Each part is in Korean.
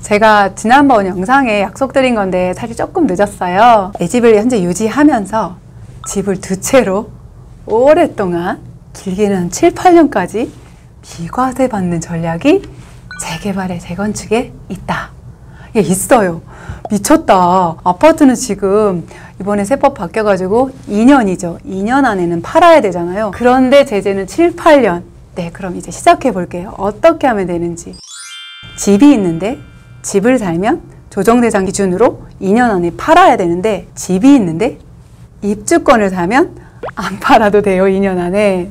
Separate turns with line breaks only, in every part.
제가 지난번 영상에 약속드린 건데 사실 조금 늦었어요. 내 집을 현재 유지하면서 집을 두 채로 오랫동안 길게는 7, 8년까지 비과세 받는 전략이 재개발에 재건축에 있다. 예, 있어요. 미쳤다. 아파트는 지금 이번에 세법 바뀌어가지고 2년이죠. 2년 안에는 팔아야 되잖아요. 그런데 제재는 7, 8년. 네, 그럼 이제 시작해 볼게요. 어떻게 하면 되는지. 집이 있는데 집을 살면 조정대상 기준으로 2년 안에 팔아야 되는데 집이 있는데 입주권을 사면 안 팔아도 돼요. 2년 안에.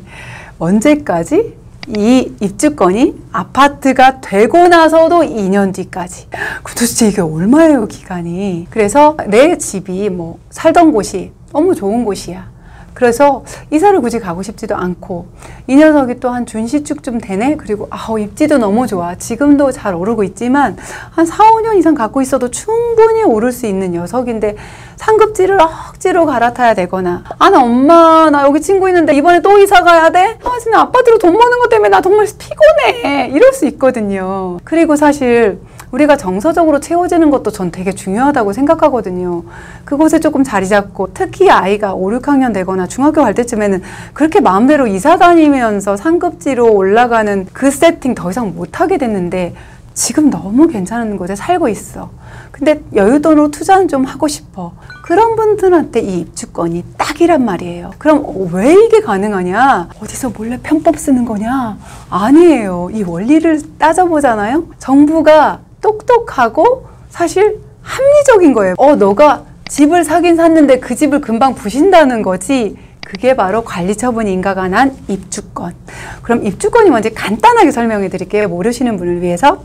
언제까지? 이 입주권이 아파트가 되고 나서도 2년 뒤까지. 도대체 이게 얼마예요, 기간이? 그래서 내 집이 뭐 살던 곳이 너무 좋은 곳이야. 그래서 이사를 굳이 가고 싶지도 않고 이 녀석이 또 한 준시축쯤 되네? 그리고 입지도 너무 좋아. 지금도 잘 오르고 있지만 한 4, 5년 이상 갖고 있어도 충분히 오를 수 있는 녀석인데 상급지를 억지로 갈아타야 되거나 나 엄마 나 여기 친구 있는데 이번에 또 이사 가야 돼? 진짜 아파트로 돈 버는 것 때문에 나 정말 피곤해. 이럴 수 있거든요. 그리고 사실 우리가 정서적으로 채워지는 것도 전 되게 중요하다고 생각하거든요. 그곳에 조금 자리 잡고 특히 아이가 5, 6학년 되거나 중학교 갈 때쯤에는 그렇게 마음대로 이사 다니면서 상급지로 올라가는 그 세팅 더 이상 못하게 됐는데 지금 너무 괜찮은 곳에 살고 있어. 근데 여유돈으로 투자는 좀 하고 싶어. 그런 분들한테 이 입주권이 딱이란 말이에요. 그럼 왜 이게 가능하냐? 어디서 몰래 편법 쓰는 거냐? 아니에요. 이 원리를 따져보잖아요. 정부가 똑똑하고 사실 합리적인 거예요. 너가 집을 사긴 샀는데 그 집을 금방 부신다는 거지. 그게 바로 관리처분 인가가 난 입주권. 그럼 입주권이 뭔지 간단하게 설명해 드릴게요. 모르시는 분을 위해서.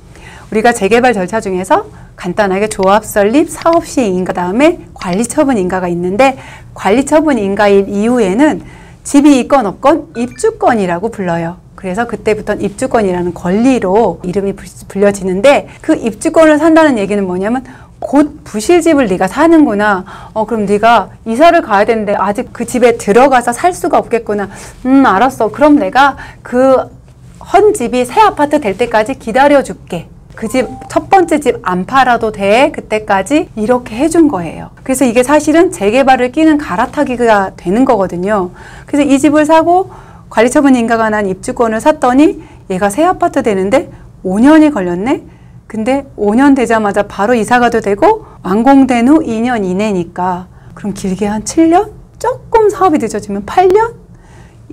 우리가 재개발 절차 중에서 간단하게 조합 설립, 사업 시행 인가 다음에 관리처분 인가가 있는데 관리처분 인가일 이후에는 집이 있건 없건 입주권이라고 불러요. 그래서 그때부터는 입주권이라는 권리로 이름이 불려지는데 그 입주권을 산다는 얘기는 뭐냐면 곧 부실 집을 네가 사는구나. 그럼 네가 이사를 가야 되는데 아직 그 집에 들어가서 살 수가 없겠구나. 알았어. 그럼 내가 그 헌 집이 새 아파트 될 때까지 기다려줄게. 그 집 첫 번째 집 안 팔아도 돼. 그때까지 이렇게 해준 거예요. 그래서 이게 사실은 재개발을 끼는 갈아타기가 되는 거거든요. 그래서 이 집을 사고 관리처분 인가가 난 입주권을 샀더니 얘가 새 아파트 되는데 5년이 걸렸네? 근데 5년 되자마자 바로 이사 가도 되고 완공된 후 2년 이내니까 그럼 길게 한 7년? 조금 사업이 늦어지면 8년?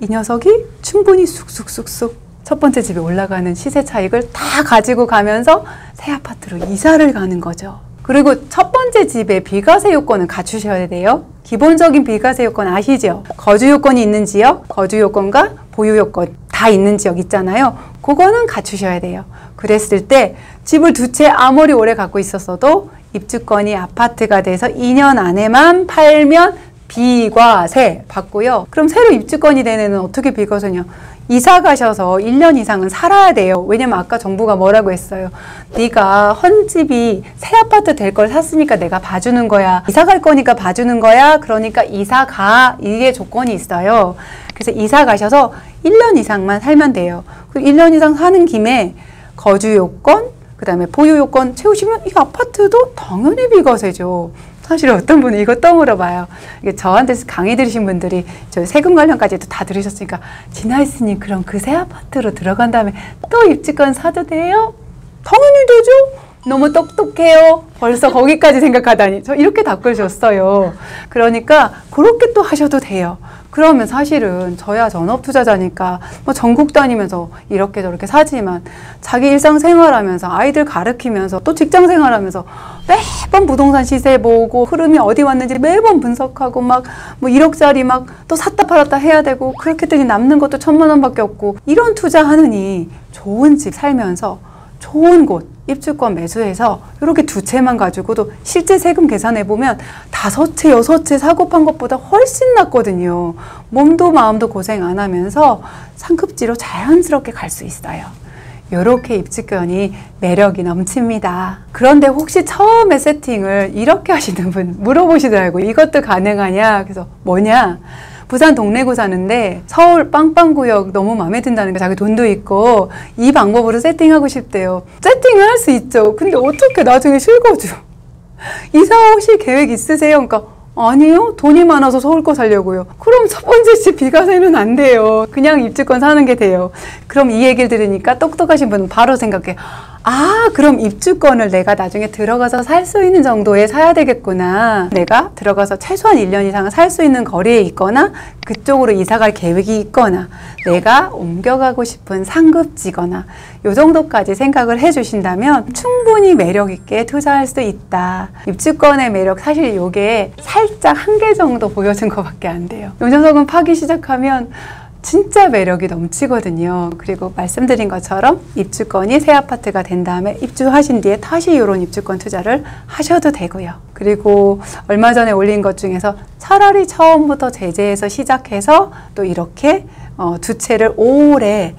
이 녀석이 충분히 쑥쑥쑥쑥 첫 번째 집에 올라가는 시세 차익을 다 가지고 가면서 새 아파트로 이사를 가는 거죠. 그리고 첫 번째 집에 비과세 요건을 갖추셔야 돼요. 기본적인 비과세 요건 아시죠? 거주 요건이 있는 지역, 거주 요건과 보유 요건 다 있는 지역 있잖아요. 그거는 갖추셔야 돼요. 그랬을 때 집을 두 채 아무리 오래 갖고 있었어도 입주권이 아파트가 돼서 2년 안에만 팔면 비과세 받고요. 그럼 새로 입주권이 된 애는 어떻게 비과세냐? 이사 가셔서 1년 이상은 살아야 돼요. 왜냐면 아까 정부가 뭐라고 했어요? 네가 헌집이 새 아파트 될 걸 샀으니까 내가 봐주는 거야. 이사 갈 거니까 봐주는 거야. 그러니까 이사 가. 이게 조건이 있어요. 그래서 이사 가셔서 1년 이상만 살면 돼요. 그 1년 이상 사는 김에 거주 요건, 그 다음에 보유 요건 채우시면 이 아파트도 당연히 비과세죠. 사실 어떤 분은 이거 또 물어봐요. 이게 저한테서 강의 들으신 분들이 저 세금 관련까지도 다 들으셨으니까 진아이스님 그럼 그 새 아파트로 들어간 다음에 또 입주권 사도 돼요? 당연히 되죠. 너무 똑똑해요. 벌써 거기까지 생각하다니. 저 이렇게 답글 줬어요. 그러니까 그렇게 또 하셔도 돼요. 그러면 사실은 저야 전업투자자니까 뭐 전국 다니면서 이렇게 저렇게 사지만 자기 일상생활하면서 아이들 가르치면서 또 직장생활하면서 매번 부동산 시세 보고 흐름이 어디 왔는지 매번 분석하고 막 뭐 1억짜리 막 또 샀다 팔았다 해야 되고 그렇게 했더니 남는 것도 1,000만 원밖에 없고 이런 투자하느니 좋은 집 살면서 좋은 곳 입주권 매수해서 이렇게 두 채만 가지고도 실제 세금 계산해보면 5채, 6채 사고 판 것보다 훨씬 낫거든요. 몸도 마음도 고생 안 하면서 상급지로 자연스럽게 갈 수 있어요. 이렇게 입주권이 매력이 넘칩니다. 그런데 혹시 처음에 세팅을 이렇게 하시는 분 물어보시더라고요. 이것도 가능하냐? 그래서 뭐냐? 부산 동래구 사는데 서울 빵빵구역 너무 마음에 든다는 거, 자기 돈도 있고 이 방법으로 세팅하고 싶대요. 세팅을 할 수 있죠. 근데 어떻게 나중에 실거주 이사 오실 계획 있으세요? 그러니까 아니요, 돈이 많아서 서울 거 살려고요. 그럼 첫 번째 집 비과세는 안 돼요. 그냥 입주권 사는 게 돼요. 그럼 이 얘기를 들으니까 똑똑하신 분은 바로 생각해. 아, 그럼 입주권을 내가 나중에 들어가서 살 수 있는 정도에 사야 되겠구나. 내가 들어가서 최소한 1년 이상은 살 수 있는 거리에 있거나 그쪽으로 이사 갈 계획이 있거나 내가 옮겨가고 싶은 상급지거나 요 정도까지 생각을 해주신다면 충분히 매력 있게 투자할 수 있다. 입주권의 매력, 사실 요게 살짝 한계 정도 보여준 것밖에 안 돼요. 요 녀석은 파기 시작하면 진짜 매력이 넘치거든요. 그리고 말씀드린 것처럼 입주권이 새 아파트가 된 다음에 입주하신 뒤에 다시 이런 입주권 투자를 하셔도 되고요. 그리고 얼마 전에 올린 것 중에서 차라리 처음부터 제재해서 시작해서 또 이렇게 두 채를 오래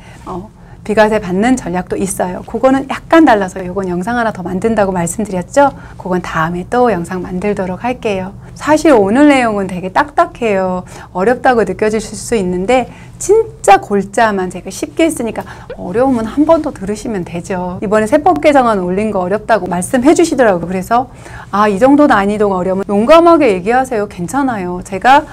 비과세 받는 전략도 있어요. 그거는 약간 달라서 이건 영상 하나 더 만든다고 말씀드렸죠. 그건 다음에 또 영상 만들도록 할게요. 사실 오늘 내용은 되게 딱딱해요. 어렵다고 느껴지실 수 있는데 진짜 골자만 제가 쉽게 했으니까 어려우면 한 번 더 들으시면 되죠. 이번에 세법 개정안 올린 거 어렵다고 말씀해 주시더라고요. 그래서 이 정도 난이도가 어려우면 용감하게 얘기하세요. 괜찮아요. 제가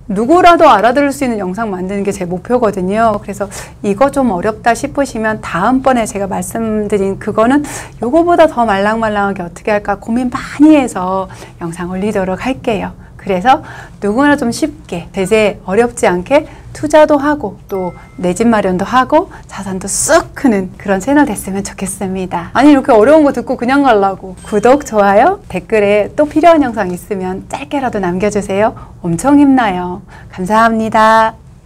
누구라도 알아들을 수 있는 영상 만드는 게 제 목표거든요. 그래서 이거 좀 어렵다 싶으시면 다음번에 제가 말씀드린 그거는 요거보다 더 말랑말랑하게 어떻게 할까 고민 많이 해서 영상 올리도록 할게요. 그래서 누구나 좀 쉽게 제재 어렵지 않게 투자도 하고 또 내 집 마련도 하고 자산도 쑥 크는 그런 채널 됐으면 좋겠습니다. 아니 이렇게 어려운 거 듣고 그냥 가려고. 구독, 좋아요, 댓글에 또 필요한 영상 있으면 짧게라도 남겨주세요. 엄청 힘나요. 감사합니다.